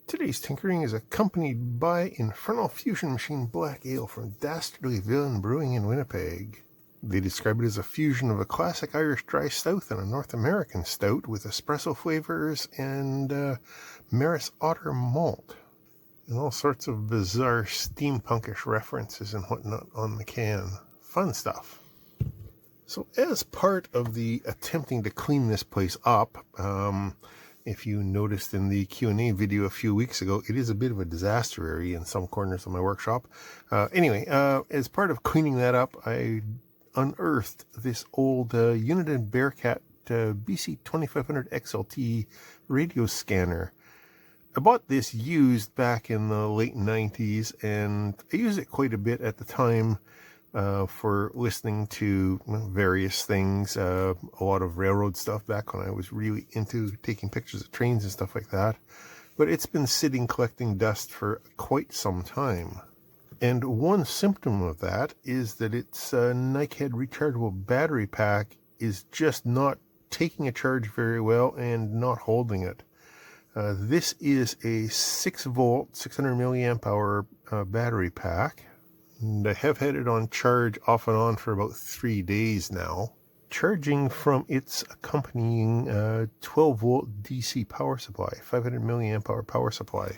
Today's tinkering is accompanied by Infernal Fusion Machine Black Ale from Dastardly Villain Brewing in Winnipeg. They describe it as a fusion of a classic Irish dry stout and a North American stout with espresso flavors and Maris Otter malt. And all sorts of bizarre steampunkish references and whatnot on the can. Fun stuff. So as part of the attempting to clean this place up, if you noticed in the Q&A video a few weeks ago, it is a bit of a disaster area in some corners of my workshop. As part of cleaning that up, I unearthed this old Uniden Bearcat BC2500 XLT radio scanner. I bought this used back in the late 90s, and I used it quite a bit at the time for listening to various things, a lot of railroad stuff back when I was really into taking pictures of trains and stuff like that. But it's been sitting collecting dust for quite some time. And one symptom of that is that its Nikhead rechargeable battery pack is just not taking a charge very well and not holding it. This is a 6-volt, 600 milliamp hour battery pack. And I have had it on charge off and on for about 3 days now, charging from its accompanying 12-volt DC power supply, 500 milliamp hour power supply.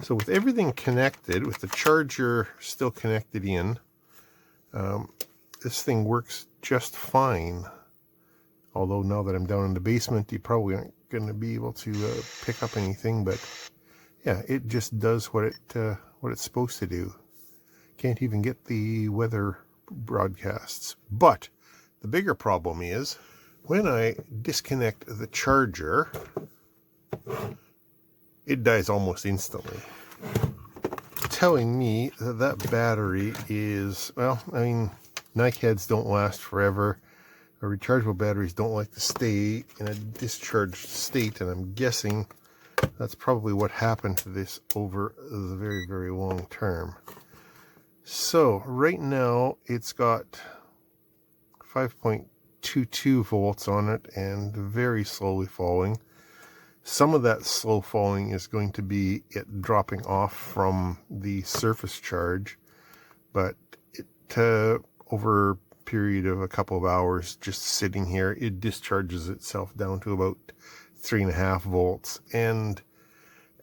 So with everything connected, with the charger still connected in, this thing works just fine. Although now that I'm down in the basement, you probably aren't going to be able to pick up anything, but yeah, it just does what it's supposed to do. Can't even get the weather broadcasts. But the bigger problem is when I disconnect the charger, it dies almost instantly, telling me that that battery is, well, I mean, Nikheads don't last forever. Rechargeable batteries don't like to stay in a discharged state, and I'm guessing that's probably what happened to this over the very, very long term. So right now it's got 5.22 volts on it and very slowly falling. Some of that slow falling is going to be it dropping off from the surface charge, but it over a period of a couple of hours just sitting here, it discharges itself down to about 3.5 volts. And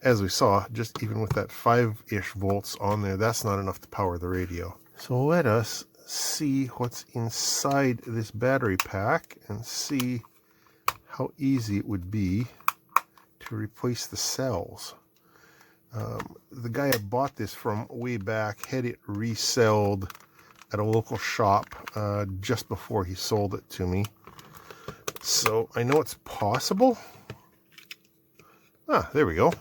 as we saw, just even with that 5-ish volts on there, that's not enough to power the radio. So let us see what's inside this battery pack and see how easy it would be to replace the cells. The guy I bought this from way back had it resold at a local shop just before he sold it to me. So I know it's possible. There we go.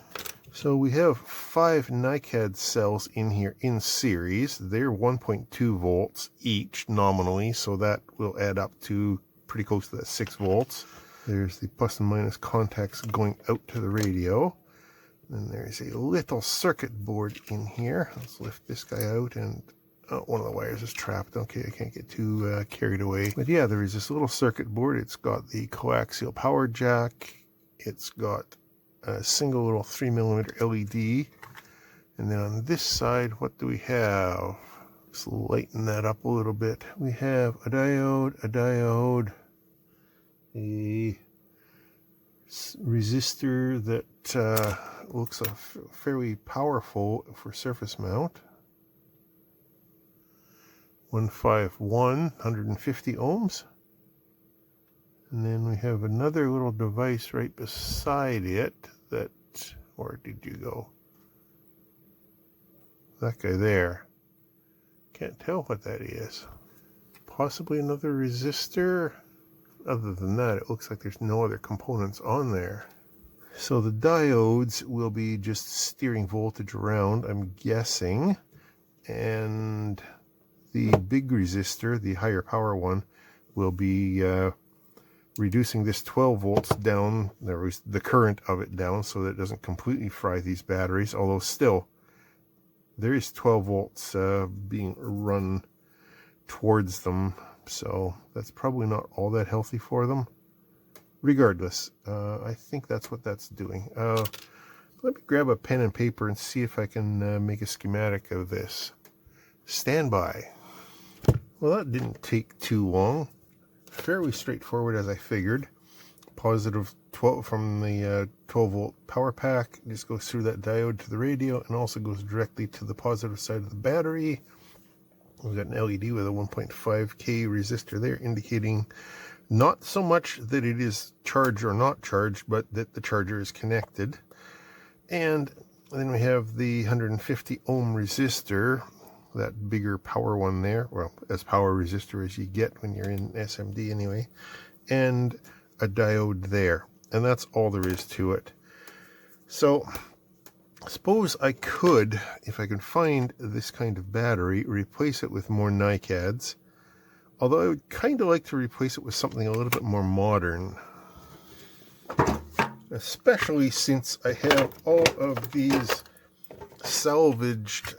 So we have 5 Nikhead cells in here in series. They're 1.2 volts each nominally, so that will add up to pretty close to that 6 volts. There's the plus and minus contacts going out to the radio. Then there's a little circuit board in here. Let's lift this guy out, and one of the wires is trapped. Okay, I can't get too carried away. But yeah, there is this little circuit board. It's got the coaxial power jack. It's got a single little 3mm LED. And then on this side, what do we have? Let's lighten that up a little bit. We have a diode, a resistor that looks fairly powerful for surface mount. 150 ohms. And then we have another little device right beside it that, where did you go? That guy there. Can't tell what that is. Possibly another resistor. Other than that, it looks like there's no other components on there. So the diodes will be just steering voltage around, I'm guessing. And the big resistor, the higher power one, will be reducing this 12 volts down, the current of it down, so that it doesn't completely fry these batteries, although still there is 12 volts being run towards them, so that's probably not all that healthy for them. Regardless, I think that's what that's doing. Let me grab a pen and paper and see if I can make a schematic of this. Stand by. Well, that didn't take too long. Fairly straightforward as I figured. Positive 12 from the 12 volt power pack just goes through that diode to the radio and also goes directly to the positive side of the battery. We've got an LED with a 1.5K resistor there indicating not so much that it is charged or not charged, but that the charger is connected. And then we have the 150 ohm resistor, that bigger power one there, well, as power resistor as you get when you're in SMD anyway, and a diode there. And that's all there is to it. So I suppose I could, if I can find this kind of battery, replace it with more NiCads. Although I would kind of like to replace it with something a little bit more modern. Especially since I have all of these salvaged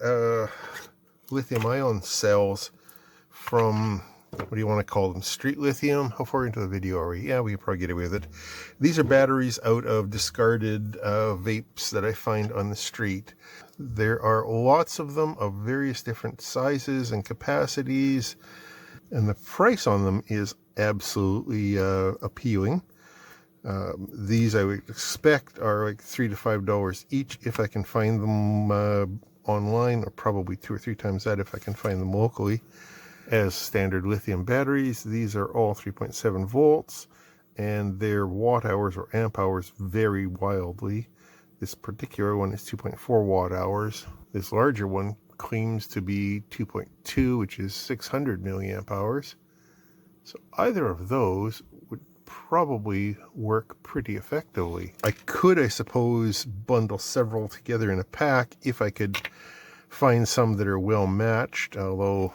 lithium-ion cells from, what do you want to call them, street lithium? How far into the video are we? Yeah, we can probably get away with it. These are batteries out of discarded vapes that I find on the street. There are lots of them of various different sizes and capacities, and the price on them is absolutely appealing. These I would expect are like $3 to $5 each if I can find them online, or probably 2 or 3 times that if I can find them locally. As standard lithium batteries, these are all 3.7 volts, and their watt hours or amp hours vary wildly. This particular one is 2.4 watt hours. This larger one claims to be 2.2, which is 600 milliamp hours. So either of those would probably work pretty effectively. I could, I suppose, bundle several together in a pack if I could find some that are well matched, although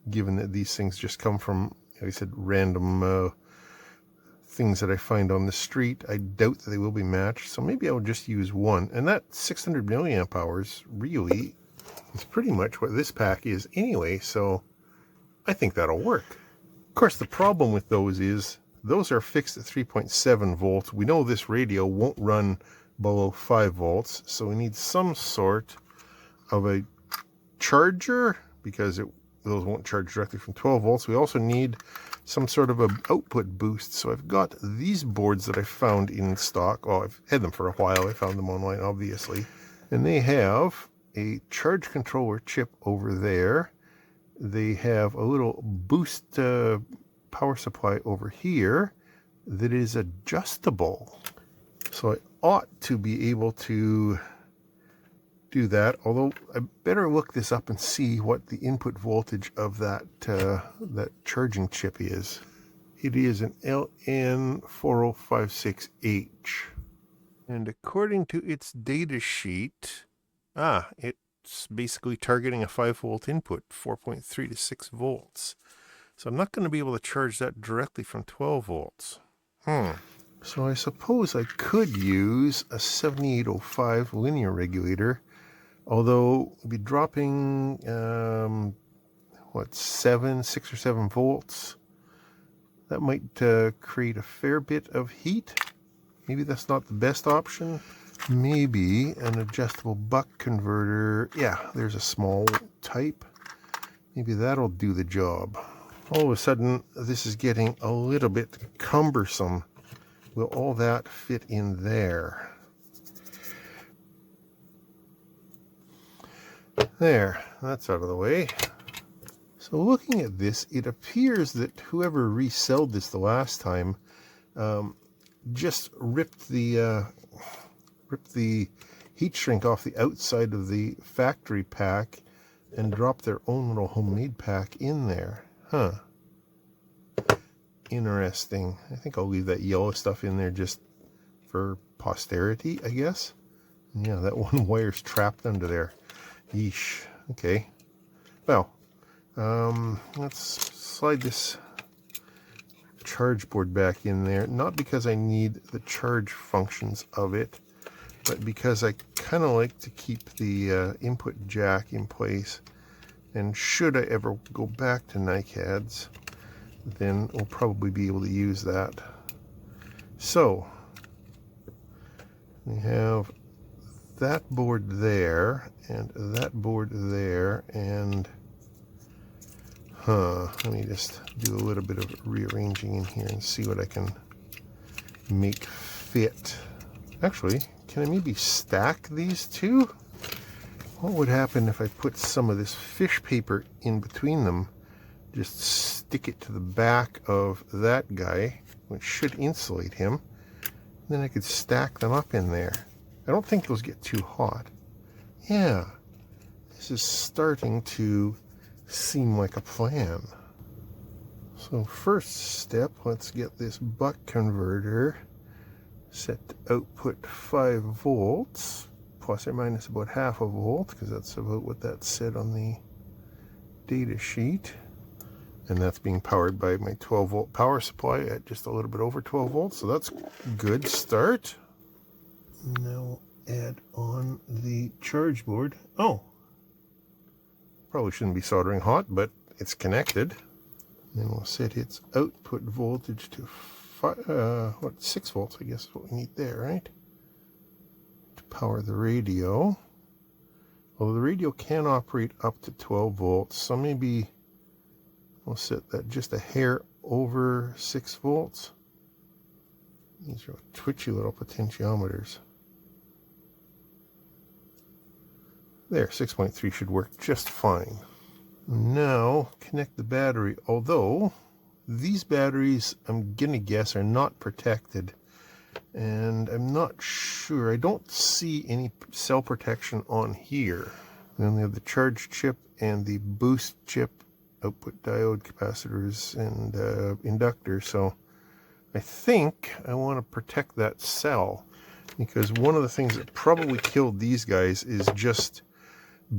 given that these things just come from, like I said, random things that I find on the street, I doubt that they will be matched. So maybe I'll just use one. And that 600 milliamp hours really is pretty much what this pack is anyway, so I think that'll work. Of course, the problem with those is those are fixed at 3.7 volts. We know this radio won't run below 5 volts, so we need some sort of a charger, because those won't charge directly from 12 volts. We also need some sort of an output boost. So I've got these boards that I found in stock. Oh, I've had them for a while. I found them online, obviously. And they have a charge controller chip over there. They have a little boost power supply over here that is adjustable. So I ought to be able to do that, although I better look this up and see what the input voltage of that charging chip is. It is an LN4056H, and according to its data sheet, it's basically targeting a 5 volt input, 4.3 to 6 volts. So I'm not going to be able to charge that directly from 12 volts. So I suppose I could use a 7805 linear regulator, although we'll be dropping, 6 or 7 volts. That might create a fair bit of heat. Maybe that's not the best option. Maybe an adjustable buck converter. Yeah, there's a small type. Maybe that'll do the job. All of a sudden, this is getting a little bit cumbersome. Will all that fit in there? There, that's out of the way. So looking at this, it appears that whoever resold this the last time just ripped the heat shrink off the outside of the factory pack and dropped their own little homemade pack in there. Huh. Interesting. I think I'll leave that yellow stuff in there just for posterity, I guess. Yeah, that one wire's trapped under there. Yeesh. Okay. Well, let's slide this charge board back in there. Not because I need the charge functions of it, but because I kind of like to keep the input jack in place. And should I ever go back to NiCads, then we'll probably be able to use that. So we have that board there, and that board there, and let me just do a little bit of rearranging in here and see what I can make fit. Actually, can I maybe stack these two? What would happen if I put some of this fish paper in between them? Just stick it to the back of that guy, which should insulate him. Then I could stack them up in there. I don't think those get too hot. Yeah, this is starting to seem like a plan. So first step, let's get this buck converter set to output 5 volts, plus or minus about half a volt, because that's about what that said on the data sheet. And that's being powered by my 12 volt power supply at just a little bit over 12 volts, so that's a good start. Now add on the charge board. Oh, probably shouldn't be soldering hot, but it's connected. Then we'll set its output voltage to 6 volts, I guess is what we need there, right? To power the radio. Although the radio can operate up to 12 volts, so maybe we'll set that just a hair over 6 volts. These are twitchy little potentiometers. There, 6.3 should work just fine. Now, connect the battery, although these batteries, I'm gonna guess, are not protected. And I'm not sure, I don't see any cell protection on here. We only have the charge chip and the boost chip, output diode, capacitors, and inductor. So I think I want to protect that cell, because one of the things that probably killed these guys is just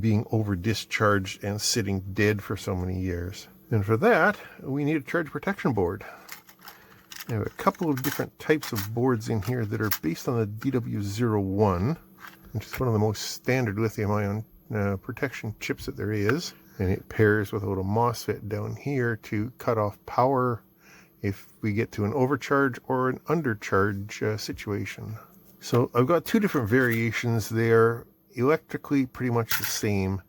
being over discharged and sitting dead for so many years. And for that, we need a charge protection board. I have a couple of different types of boards in here that are based on the DW01, which is one of the most standard lithium-ion protection chips that there is. And it pairs with a little MOSFET down here to cut off power if we get to an overcharge or an undercharge situation. So I've got two different variations there. Electrically pretty much the same,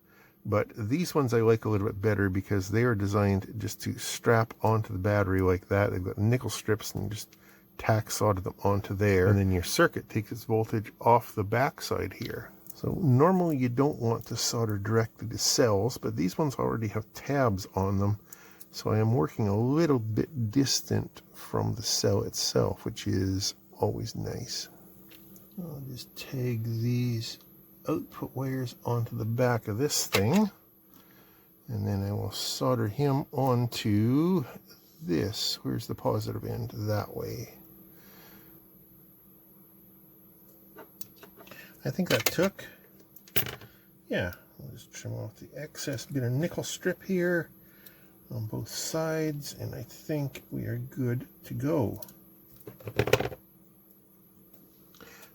but these ones I like a little bit better because they are designed just to strap onto the battery like that. They've got nickel strips and just tack solder them onto there, and then your circuit takes its voltage off the backside here. So normally you don't want to solder directly to cells, but these ones already have tabs on them, so I am working a little bit distant from the cell itself, which is always nice. I'll just tag these output wires onto the back of this thing, and then I will solder him onto this. Where's the positive end? That way. I think that took, yeah, I'll just trim off the excess bit of nickel strip here on both sides, and I think we are good to go.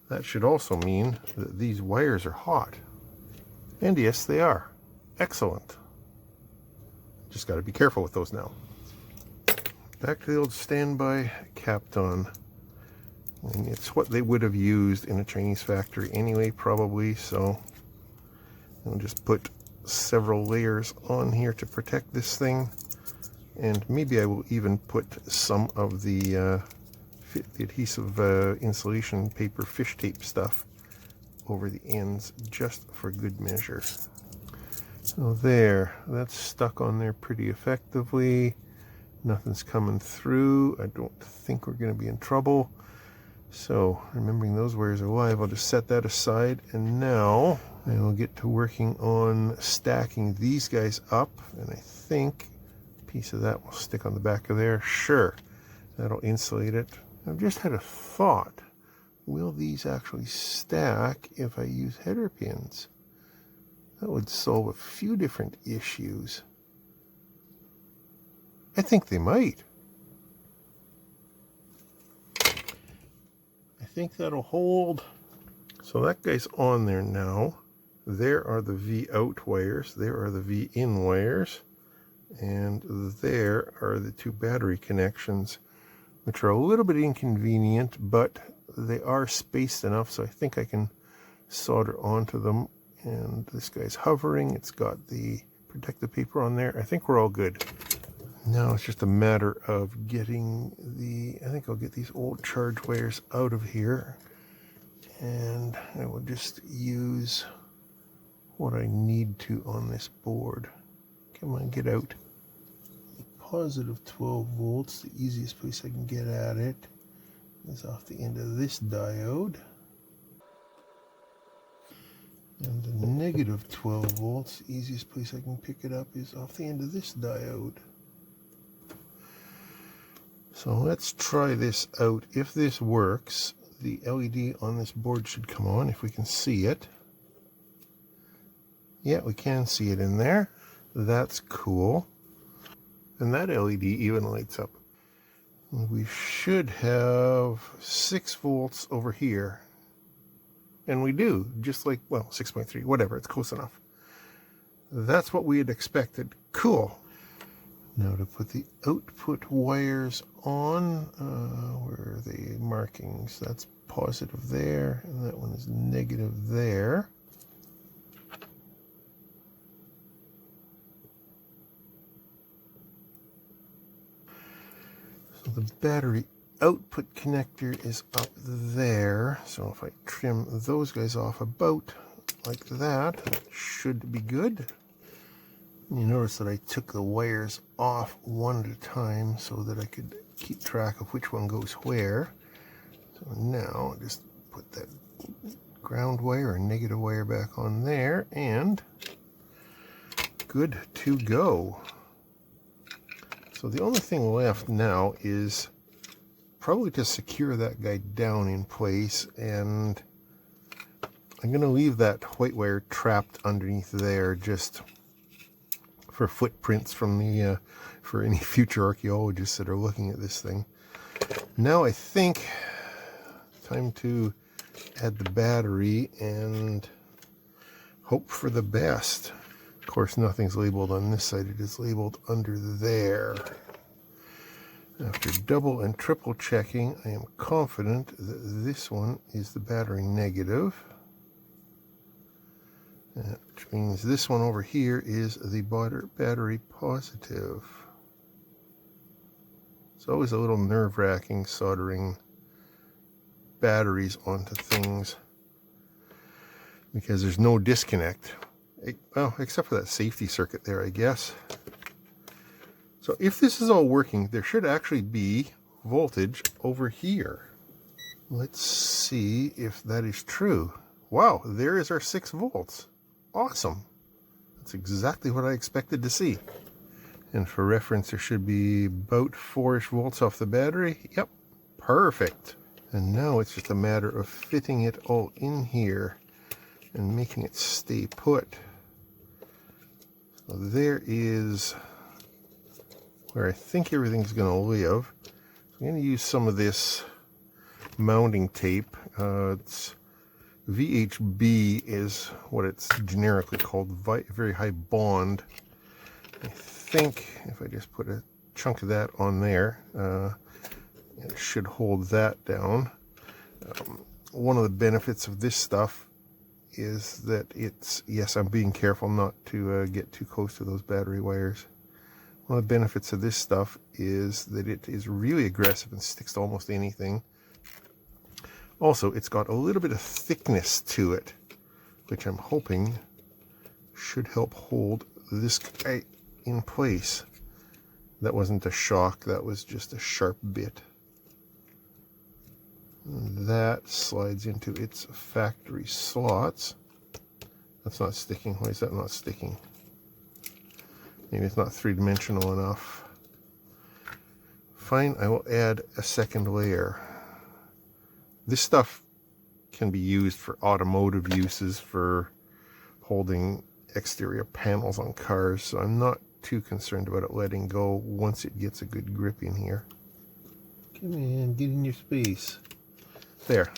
That should also mean that these wires are hot. And yes, they are. Excellent. Just got to be careful with those now. Back to the old standby Kapton. And it's what they would have used in a Chinese factory anyway, probably, so I'll just put several layers on here to protect this thing. And maybe I will even put some of the adhesive insulation paper fish tape stuff over the ends just for good measure. So there, that's stuck on there pretty effectively. Nothing's coming through. I don't think we're going to be in trouble. So remembering those wires are live, I'll just set that aside, and now I will get to working on stacking these guys up, and I think a piece of that will stick on the back of there. Sure, that'll insulate it. I've just had a thought. Will these actually stack if I use header pins? That would solve a few different issues. I think they might. I think that'll hold. So that guy's on there now. There are the V out wires. There are the V in wires. And there are the two battery connections, which are a little bit inconvenient, but they are spaced enough, so I think I can solder onto them. And this guy's hovering. It's got the protective paper on there. I think we're all good. Now it's just a matter of getting I think I'll get these old charge wires out of here. And I will just use what I need to on this board. Come on, get out. Positive 12 volts, the easiest place I can get at it is off the end of this diode. And the negative 12 volts, the easiest place I can pick it up is off the end of this diode. So let's try this out. If this works, the LED on this board should come on if we can see it. Yeah, we can see it in there. That's cool. And that LED even lights up. We should have 6 volts over here. And we do, just like, well, 6.3, whatever, it's close enough. That's what we had expected. Cool. Now to put the output wires on, where are the markings? That's positive there, and that one is negative there. So the battery output connector is up there. So if I trim those guys off about like that, that should be good. You notice that I took the wires off one at a time so that I could keep track of which one goes where. So now just put that ground wire or negative wire back on there, and good to go. So the only thing left now is probably to secure that guy down in place, and I'm going to leave that white wire trapped underneath there just for footprints from the for any future archaeologists that are looking at this thing. Now I think time to add the battery and hope for the best. Of course, nothing's labeled on this side. It is labeled under there. After double and triple checking, I am confident that this one is the battery negative. Which means this one over here is the battery positive. It's always a little nerve-wracking soldering batteries onto things because there's no disconnect. Well, except for that safety circuit there, I guess. So if this is all working, there should actually be voltage over here. Let's see if that is true. Wow, there is our 6 volts. Awesome. That's exactly what I expected to see. And for reference, there should be about 4-ish volts off the battery. Yep, perfect. And now it's just a matter of fitting it all in here and making it stay put. So there is where I think everything's going to live. So I'm going to use some of this mounting tape. It's VHB is what it's generically called, very high bond. I think if I just put a chunk of that on there, it should hold that down. One of the benefits of this stuff is that it's, yes, I'm being careful not to get too close to those battery wires. One of the benefits of this stuff is that it is really aggressive and sticks to almost anything. Also, it's got a little bit of thickness to it, which I'm hoping should help hold this guy in place. That wasn't a shock, that was just a sharp bit. And that slides into its factory slots. That's not sticking. Why is that not sticking? Maybe it's not three-dimensional enough. Fine, I will add a second layer. This stuff can be used for automotive uses, for holding exterior panels on cars, so I'm not too concerned about it letting go once it gets a good grip in here. Come in, get in your space. There.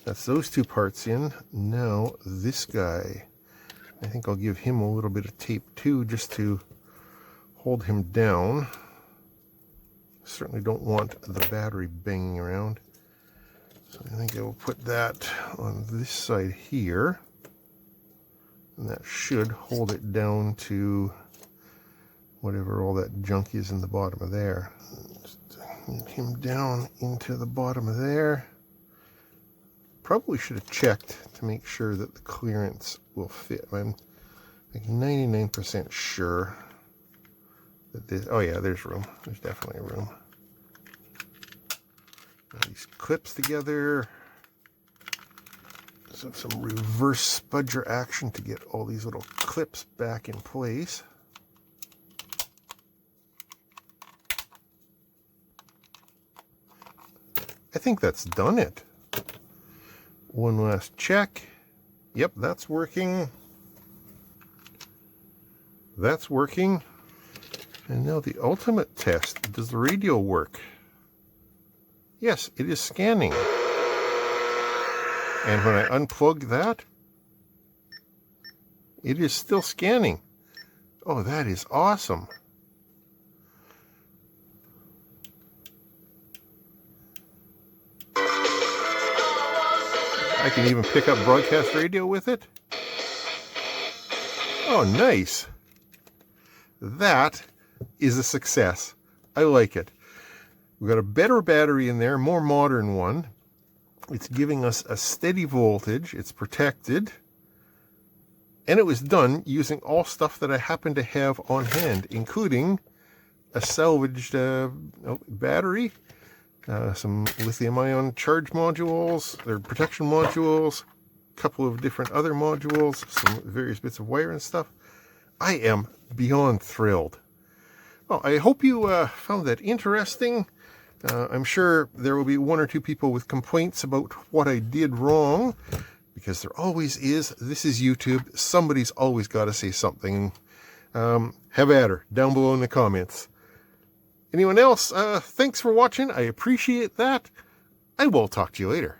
That's those two parts in. Now this guy, I think I'll give him a little bit of tape too, just to hold him down. Certainly don't want the battery banging around. So I think I will put that on this side here. And that should hold it down to whatever all that junk is in the bottom of there. Just get him down into the bottom of there. Probably should have checked to make sure that the clearance will fit. I'm like 99% sure that this, oh yeah, there's room. There's definitely room. Now these clips together. So some reverse spudger action to get all these little clips back in place. I think that's done it. One last check. Yep, that's working. That's working. And now the ultimate test. Does the radio work? Yes, it is scanning. And when I unplug that, it is still scanning. Oh, that is awesome. I can even pick up broadcast radio with it. Oh, nice. That is a success. I like it. We've got a better battery in there, more modern one. It's giving us a steady voltage. It's protected. And it was done using all stuff that I happen to have on hand, including a salvaged battery, some lithium-ion charge modules, their protection modules, a couple of different other modules, some various bits of wire and stuff. I am beyond thrilled. Well, I hope you found that interesting. I'm sure there will be one or two people with complaints about what I did wrong, because there always is. This is YouTube. Somebody's always got to say something. Have at her down below in the comments. Anyone else? Thanks for watching. I appreciate that. I will talk to you later.